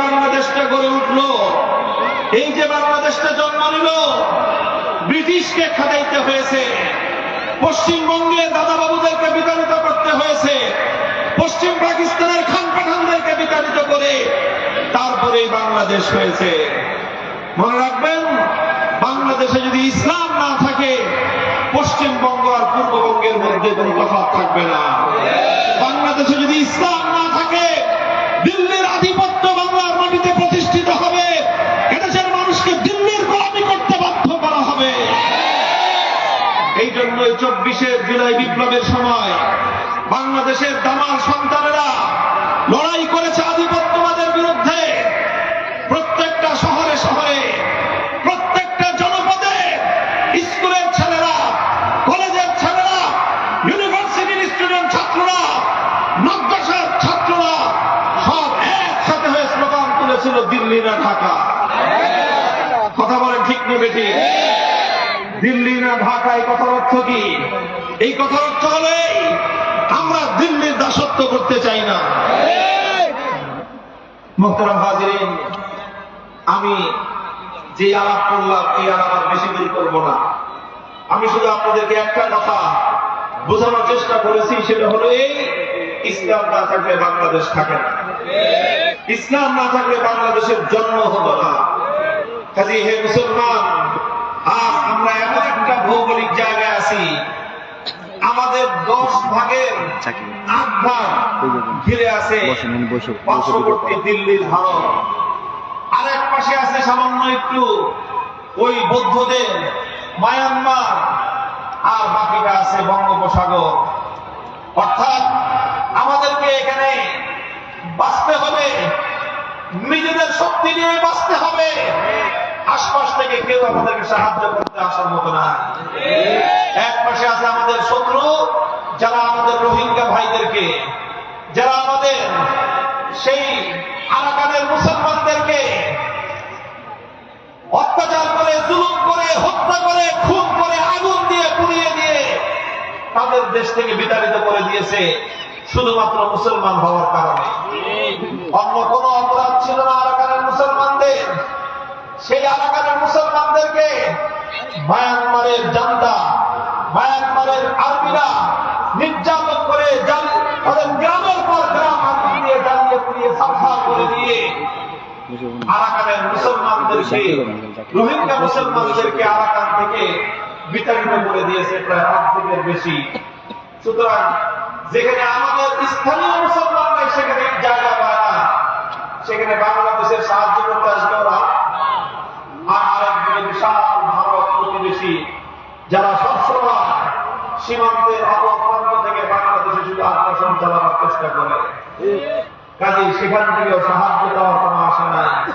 বাংলাদেশটা গড়ে উঠলো, এই যে বাংলাদেশটা জন্ম নিল, ব্রিটিশকে খাটাইতে হয়েছে, পশ্চিমবঙ্গে দাদাবাবুদেরকে বিতাড়িত করতে হয়েছে, পশ্চিম পাকিস্তানের খান পাঠানদেরকে বিতাড়িত করে তারপরে বাংলাদেশ হয়েছে। মনে রাখবেন, বাংলাদেশে যদি ইসলাম না থাকে, পশ্চিমবঙ্গ আর পূর্ববঙ্গের মধ্যে কোনো তফাৎ থাকবে না। বাংলাদেশে যদি ইসলাম না থাকে, দিল্লির আধিপত্য বাংলার মাটিতে প্রতিষ্ঠিত হবে, এদেশের মানুষকে দিল্লির গোলামি করতে বাধ্য করা হবে। এই জন্য 24 জুলাই বিপ্লবের সময় বাংলাদেশের দামাল সন্তানেরা লড়াই করেছে আধিপত্যবাদের বিরুদ্ধে। প্রত্যেকটা শহরে শহরে, প্রত্যেকটা জনপদে, স্কুলের ছেলেরা, কলেজের ছেলেরা, ইউনিভার্সিটির স্টুডেন্ট ছাত্ররা, মাদ্রাসার ছাত্ররা সব একসাথে হয়ে স্লোগান তুলেছিল, দিল্লি না ঢাকা। কথা বলেন ঠিক নেবে ঠিক? দিল্লি না ঢাকা, এই কথার অর্থ কি? এই কথার অর্থ হলে আমরা দিল্লির দাসত্ব করতে চাই না। মোহতারাম হাজিরিন, আমি যে আলাপ করলাম এই আলাপ আর বেশি দূর করবো না। আমি শুধু আপনাদেরকে একটা কথা বোঝানোর চেষ্টা করেছি, সেটা হলো এই, ইসলাম না থাকলে বাংলাদেশ থাকে না, ইসলাম না থাকলে বাংলাদেশের জন্ম হতো না। কাজে হে মুসলমান, আজ আমরা এমন একটা ভৌগোলিক জায়গায় আছি, আমাদের 10 ভাগের 8 ভাগ ঘিরে আছে পার্শ্ববর্তী দিল্লির ভারত, আর এক পাশে আছে সামান্য একটু ওই বৌদ্ধদের মায়ানমার, আর বাকিটা আছে বঙ্গোপসাগর। অর্থাৎ আমাদেরকে এখানে বাঁচতে হবে, নিজেদের শক্তি নিয়ে বাঁচতে হবে। আশপাশ থেকে কেউ আমাদেরকে সাহায্য করতে আসার মতো না। এক পাশে আছে আমাদের শত্রু, যারা আমাদের রোহিঙ্গা ভাইদেরকে, যারা আমাদের সেই আরাকানের মুসলমানদেরকে অত্যাচার করে, জুলুম করে, হত্যা করে, খুন করে, আগুন দিয়ে পুড়িয়ে দিয়ে তাদের দেশ থেকে বিতাড়িত করে দিয়েছে শুধুমাত্র মুসলমান হওয়ার কারণে। অন্য কোনো অপরাধ ছিল না আরাকানের মুসলমানদের। সেই আরাকানের মুসলমানদেরকে মায়ানমারের জান্তা, মায়ানমারের আর্মিরা নির্যাতন করে, তাদের গ্রামের পর গ্রাম আগুন দিয়ে জ্বালিয়ে পুড়িয়ে সাফা করে দিয়ে আরাকানের মুসলমানদেরকে, রোহিঙ্গা মুসলমানদেরকে আরাকান থেকে বিতাড়িত করে দিয়েছে প্রায় অর্ধেকের বেশি। সুতরাং যেখানে আমাদের স্থানীয় মুসলমানরা সেখানে জায়গা পায় না, সেখানে বাংলাদেশের সাহায্য করতে আসবে ওরা। আর আরেকদিকে বিশাল ভারত প্রতিবেশী, যারা সবসময় সীমান্তের অপপ্রান্ত থেকে বাংলাদেশে শুধু আগ্রাসন চালানোর চেষ্টা করে। কাজেই সেখান থেকেও সাহায্য দেওয়ার কোনো আশা নাই।